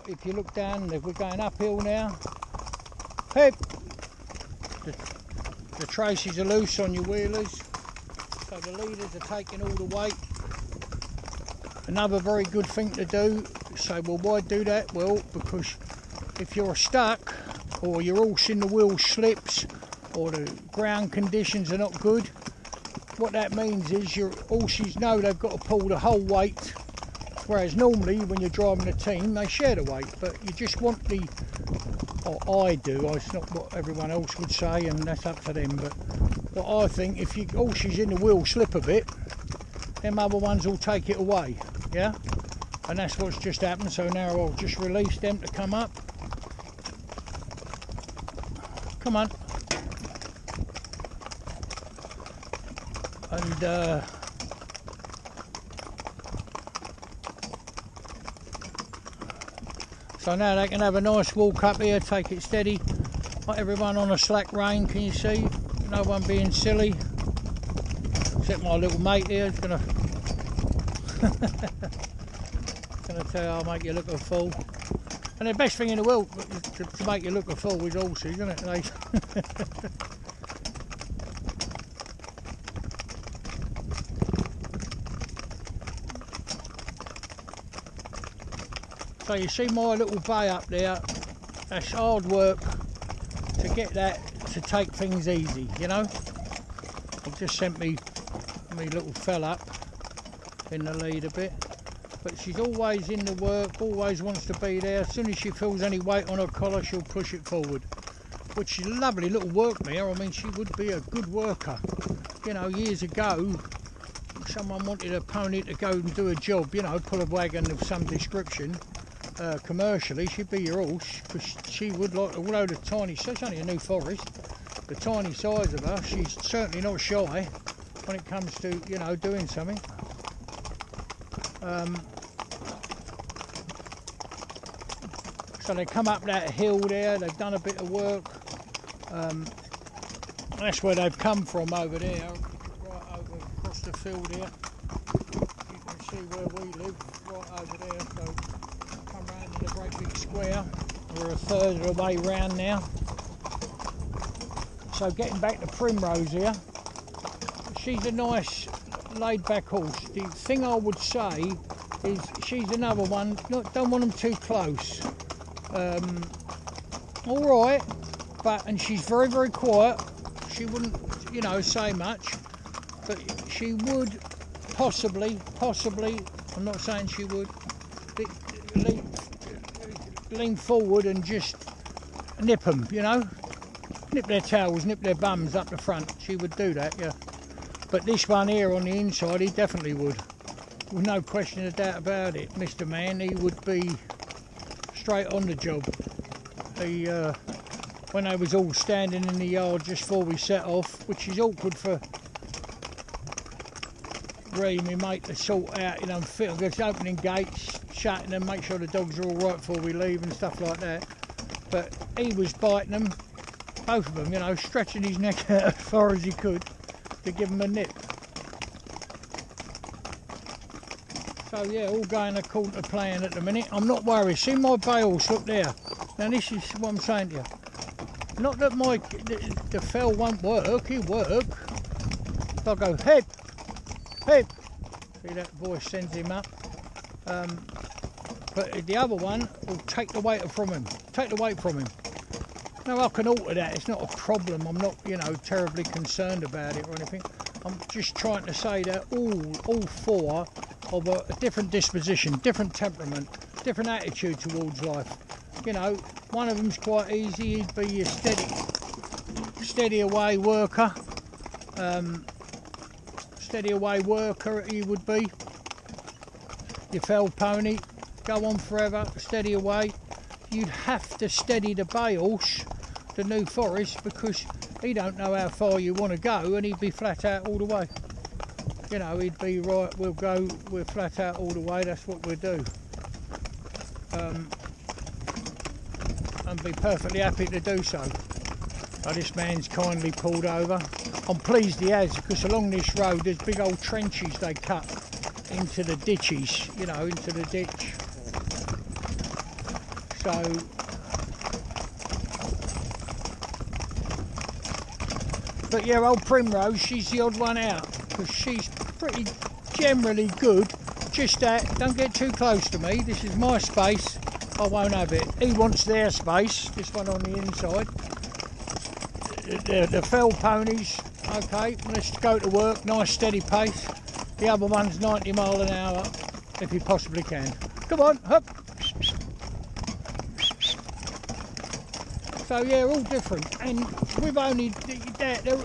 if you look down, if we're going uphill now, hip, the traces are loose on your wheelers, so the leaders are taking all the weight. Another very good thing to do. So, well, why do that? Well, because if you're stuck, or your horse in the wheel slips, or the ground conditions are not good, what that means is your horses know they've got to pull the whole weight, whereas normally when you're driving a team they share the weight, but you just want the, or I do, it's not what everyone else would say and that's up to them, but what I think, if your horses in the wheel slip a bit, them other ones will take it away, yeah, and that's what's just happened. So now I'll just release them to come up. Come on. And so now they can have a nice walk up here, take it steady. Not everyone on a slack rein, can you see? No one being silly. Except my little mate here is gonna tell you I'll make you look a fool. And the best thing in the world to make you look a fool is horses, isn't it? So you see my little bay up there, that's hard work to get that to take things easy, you know. I've just sent me little fella up in the lead a bit, but she's always in the work, always wants to be there. As soon as she feels any weight on her collar, she'll push it forward, which is a lovely little work mare. I mean, she would be a good worker. You know, years ago, someone wanted a pony to go and do a job, you know, pull a wagon of some description, commercially, she'd be your horse, because she would, like, although the tiny, so it's only a New Forest, the tiny size of her, she's certainly not shy when it comes to, you know, doing something. So they come up that hill there, they've done a bit of work. That's where they've come from over there, right over across the field here. You can see where we live, right over there. So come round in a great big square. We're a third of the way round now. So getting back to Primrose here, she's a nice laid back horse. The thing I would say is she's another one, don't want them too close. Alright, and she's very, very quiet. She wouldn't, you know, say much, but she would possibly, I'm not saying she would, lean forward and just nip them, you know, nip their tails, nip their bums up the front. She would do that, yeah. But this one here on the inside, he definitely would. With no question of doubt about it. Mr. Man, he would be straight on the job. He, when they was all standing in the yard just before we set off, which is awkward for Ree, my mate, to sort out, you know, just opening gates, shutting them, make sure the dogs are all right before we leave and stuff like that. But he was biting them, both of them, you know, stretching his neck out as far as he could to give them a nip. So yeah, all going according to plan at the minute. I'm not worried. See my bay horse, look there. Now this is what I'm saying to you. Not that the fell won't work, he'll work. If I go head, see that voice sends him up. But the other one will take the weight from him. Now I can alter that, it's not a problem. I'm not, you know, terribly concerned about it or anything. I'm just trying to say that all four of a different disposition, different temperament, different attitude towards life. You know, one of them's quite easy, he'd be your steady away worker. Steady away worker he would be. Your fell pony, go on forever, steady away. You'd have to steady the bay horse, the New Forest, because he don't know how far you want to go and he'd be flat out all the way. You know, he'd be right, we're flat out all the way, that's what we'll do. And be perfectly happy to do so. Oh, this man's kindly pulled over. I'm pleased he has, because along this road there's big old trenches they cut into the ditches, you know, into the ditch. So but yeah, old Primrose, she's the odd one out because she's pretty generally good. Just that, don't get too close to me. This is my space. I won't have it. He wants their space. This one on the inside. The fell ponies, okay, let's go to work, nice steady pace. The other one's 90 mile an hour, if you possibly can. Come on, hop. So yeah, all different, and we've only, they're,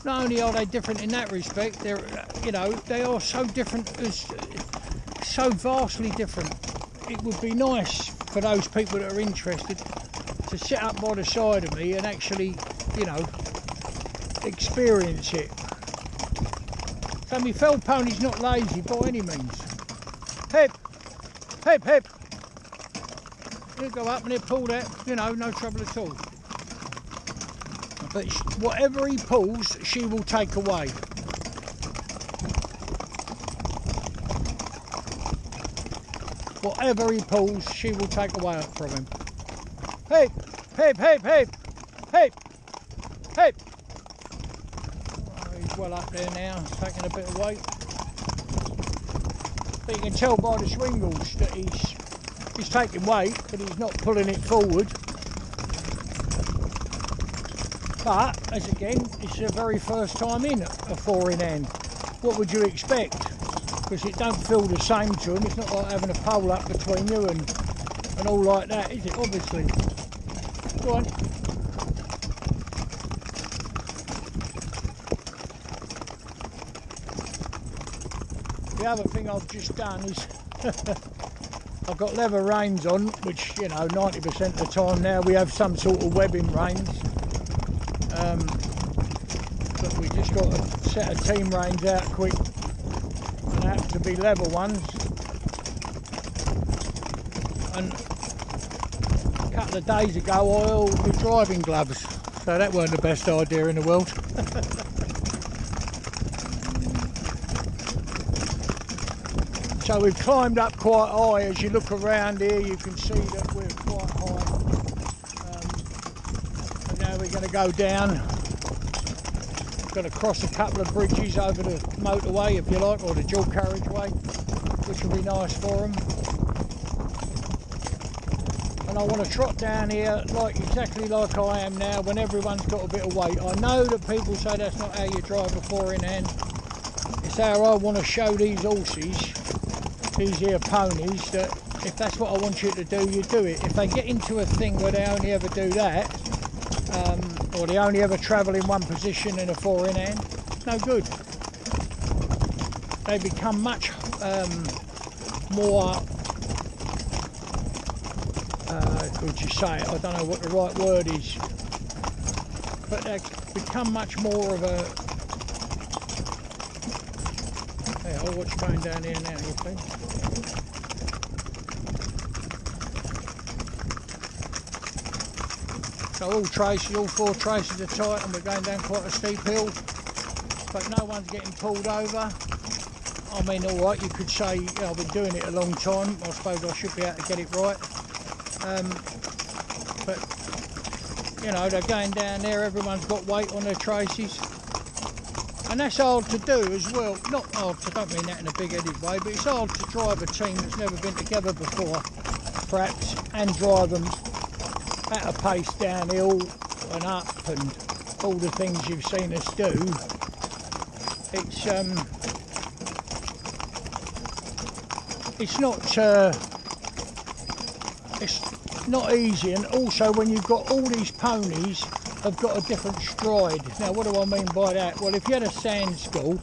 not only are they different in that respect, they're, you know, they are so different, as so vastly different. It would be nice for those people that are interested to sit up by the side of me and actually, you know, experience it. So my fell pony's not lazy by any means. Hip, hip, hip. He'll go up and he'll pull that, you know, no trouble at all. But whatever he pulls, she will take away. Whatever he pulls, she will take away from him. Hip, hip, hip, hip, hip, hip. Oh, he's well up there now, taking a bit of weight. But you can tell by the swingles that he's taking weight, but he's not pulling it forward. But, as again, it's the very first time in a 4 in hand. What would you expect? Because it don't feel the same to him. It's not like having a pole up between you and all like that, is it? Obviously. Go on. The other thing I've just done is I've got leather reins on, which, you know, 90% of the time now we have some sort of webbing reins. But we just got a set of team reins out quick, and they happen to be leather ones. And a couple of days ago I oiled my driving gloves, so that weren't the best idea in the world. So we've climbed up quite high. As you look around here, you can see that we're quite high. And now we're going to go down. Going to cross a couple of bridges over the motorway, if you like, or the dual carriageway, which will be nice for them. And I want to trot down here exactly like I am now, when everyone's got a bit of weight. I know that people say that's not how you drive a 4 in hand. It's how I want to show these horses, these here ponies, that if that's what I want you to do, you do it. If they get into a thing where they only ever do that, or they only ever travel in one position in a 4 in hand, it's no good. They become much more, could you say it? I don't know what the right word is, but they become much more of a, hey, I'll watch going down here now, you see. So all 4 traces are tight, and we're going down quite a steep hill, but no one's getting pulled over. I mean, all right, you could say, you know, I've been doing it a long time. I suppose I should be able to get it right. But, you know, they're going down there, everyone's got weight on their traces. And that's hard to do as well. Not hard, I don't mean that in a big-headed way, but it's hard to drive a team that's never been together before, perhaps, and drive them at a pace downhill and up and all the things you've seen us do. It's not easy, and also when you've got all these ponies have got a different stride. Now what do I mean by that? Well, if you had a sand school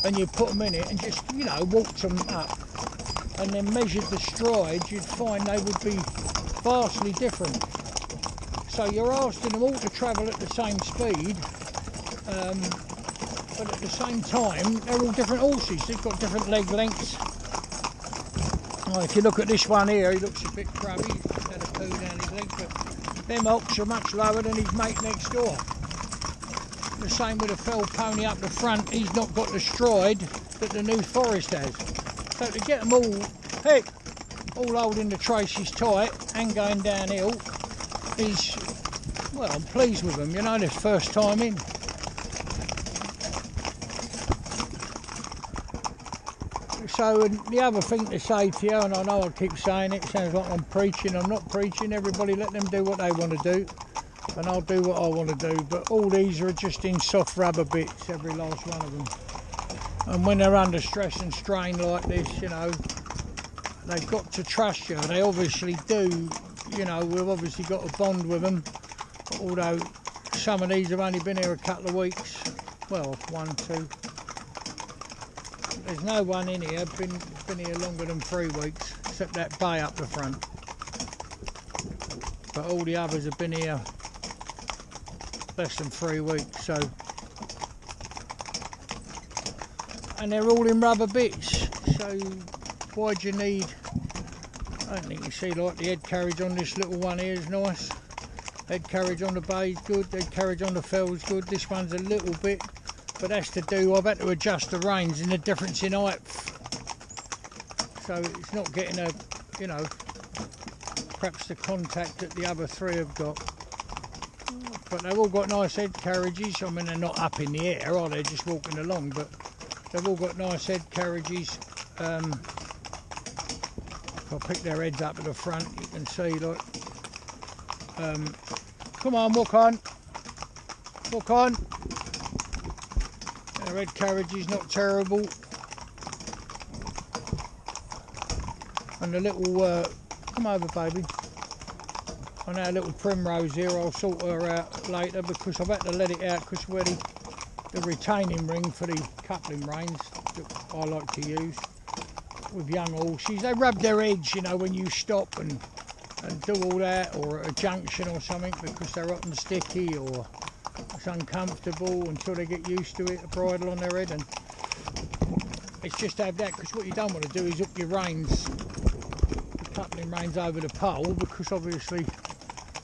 and you put them in it and just, you know, walked them up and then measured the strides, you'd find they would be vastly different. So you're asking them all to travel at the same speed, but at the same time they're all different horses. They've got different leg lengths. Oh, if you look at this one here, he looks a bit crabby. He's had a poo down his leg, but them hocks are much lower than his mate next door. The same with the fell pony up the front. He's not got the stride that the New Forest has. So to get them all, hey, all holding the traces tight and going downhill is, well, I'm pleased with them, you know, this first time in. So, and the other thing to say to you, and I know I keep saying it, sounds like I'm preaching, I'm not preaching, everybody let them do what they want to do, and I'll do what I want to do, but all these are just in soft rubber bits, every last one of them. And when they're under stress and strain like this, you know, they've got to trust you, they obviously do, you know, we've obviously got a bond with them, although some of these have only been here a couple of weeks, well, 1, 2. There's no one in here been here longer than 3 weeks, except that bay up the front. But all the others have been here less than 3 weeks, so. And they're all in rubber bits, so why do you need, I don't think you see, like the head carriage on this little one here is nice. Head carriage on the bay's good, head carriage on the fell's good. This one's a little bit, but that's to do, I've had to adjust the reins and the difference in height, so it's not getting a, you know, perhaps the contact that the other 3 have got. But they've all got nice head carriages. I mean, they're not up in the air, are they, just walking along, but they've all got nice head carriages. If I pick their heads up at the front, you can see, like, come on, walk on, walk on. Their head carriage is not terrible, and the little come over, baby. On our little Primrose here, I'll sort her out later because I've had to let it out because where the retaining ring for the coupling reins that I like to use with young horses, they rub their heads, you know, when you stop and do all that, or at a junction or something, because they're hot and sticky or it's uncomfortable until they get used to it, a bridle on their head. And it's just to have that, because what you don't want to do is hook your reins, the coupling reins over the pole, because obviously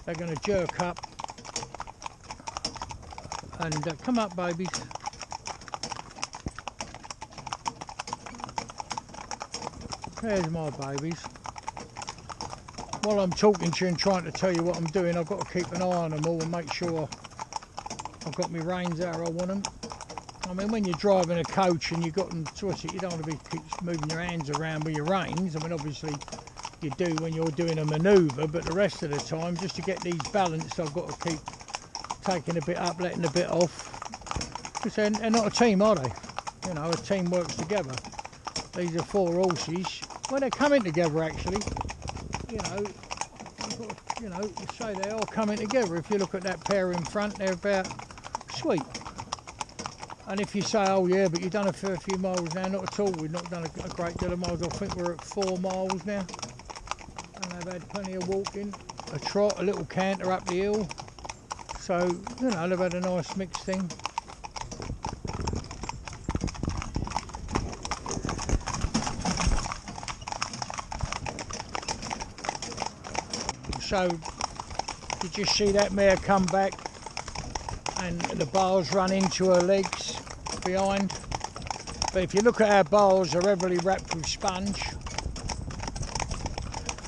they're going to jerk up. And come up, babies. There's my babies. While I'm talking to you and trying to tell you what I'm doing, I've got to keep an eye on them all and make sure I've got my reins out where I want them. I mean, when you're driving a coach and you've got them, you don't want to be keep moving your hands around with your reins. I mean, obviously you do when you're doing a manoeuvre, but the rest of the time, just to get these balanced, I've got to keep taking a bit up, letting a bit off. Because they're not a team, are they? You know, a team works together. These are 4 horses. Well, they're coming together, actually. You know, you know, say they are coming together. If you look at that pair in front, they're about sweet. And if you say, oh yeah, but you've done a fair few miles now, not at all. We've not done a great deal of miles. I think we're at 4 miles now. And they've had plenty of walking, a trot, a little canter up the hill. So, you know, they've had a nice mixed thing. So, you just see that mare come back and the bars run into her legs behind. But if you look at our bars, they're heavily wrapped with sponge.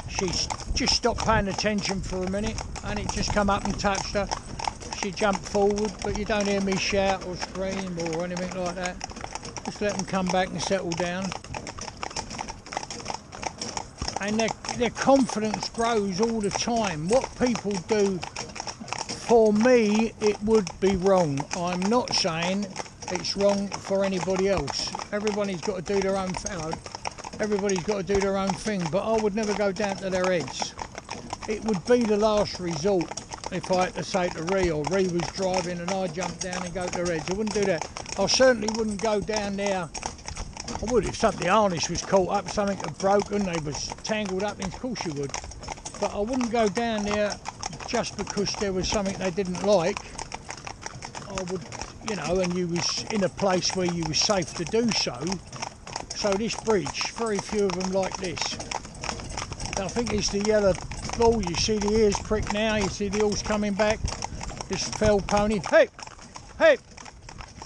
She's just stopped paying attention for a minute and it just come up and touched her. She jumped forward, but you don't hear me shout or scream or anything like that. Just let them come back and settle down. And their confidence grows all the time. What people do, for me, it would be wrong. I'm not saying it's wrong for anybody else. Everybody's got to do their own thing. Everybody's got to do their own thing, but I would never go down to their heads. It would be the last resort if I had to say to Ree, or Ree was driving and I jumped down and go to their heads. I wouldn't do that. I certainly wouldn't go down there. I would if something, the harness was caught up, something had broken, they was tangled up, of course you would. But I wouldn't go down there just because there was something they didn't like. I would, you know, and you was in a place where you was safe to do so. So this bridge, very few of them like this. I think it's the yellow ball, you see the ears prick now, you see the horse coming back. This fell pony, hey, hey.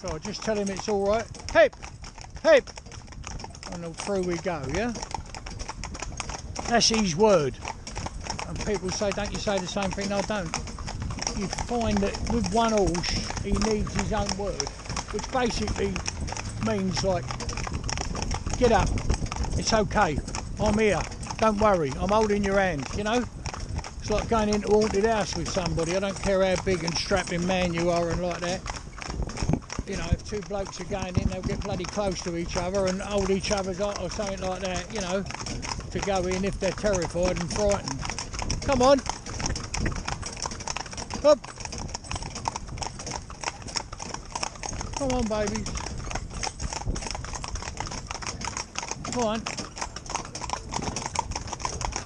So I just tell him it's all right, hey, hey. And through we go, yeah? That's his word. And people say, don't you say the same thing? No, I don't. You find that with one horse, he needs his own word, which basically means like, get up, it's okay, I'm here, don't worry, I'm holding your hand, you know? It's like going into a haunted house with somebody. I don't care how big and strapping man you are and like that. You know, if two blokes are going in, they'll get bloody close to each other and hold each other's arm or something like that, you know, to go in if they're terrified and frightened. Come on. Up. Come on, babies. Come on.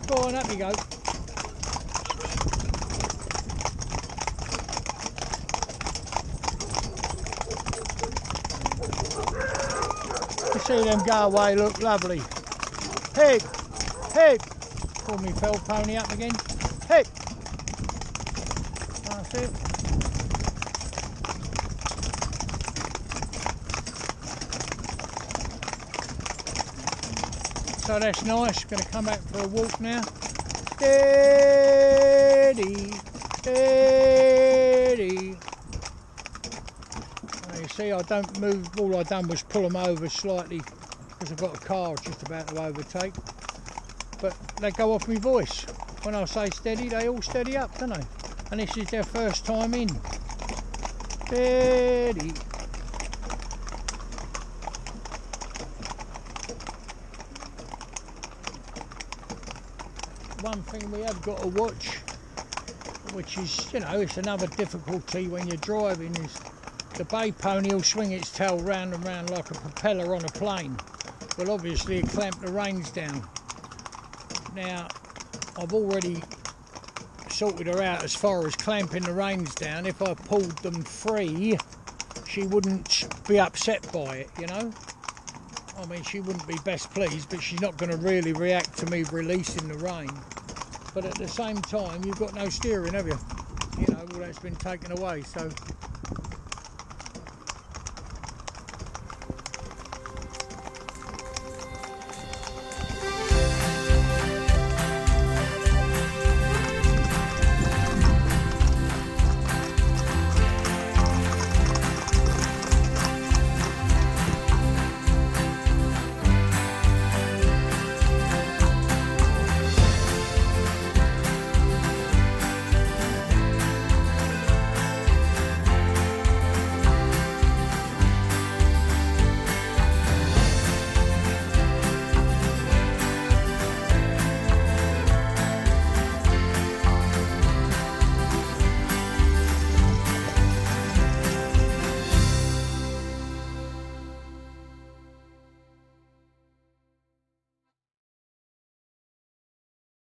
Go on, up you go. You see them go away, look lovely. Head, head. Pull me fell pony up again. Head. That's it. So that's nice. Going to come back for a walk now. Steady, steady. You see, I don't move. All I done was pull them over slightly because I've got a car just about to overtake. But they go off my voice. When I say steady, they all steady up, don't they? And this is their first time in. Steady. One thing we have got to watch, which is, you know, it's another difficulty when you're driving, is the bay pony will swing its tail round and round like a propeller on a plane. Well, obviously it clamped the reins down. Now, I've already sorted her out as far as clamping the reins down. If I pulled them free, she wouldn't be upset by it, you know. I mean, she wouldn't be best pleased, but she's not going to really react to me releasing the rein. But at the same time, you've got no steering, have you? You know, all that's been taken away, so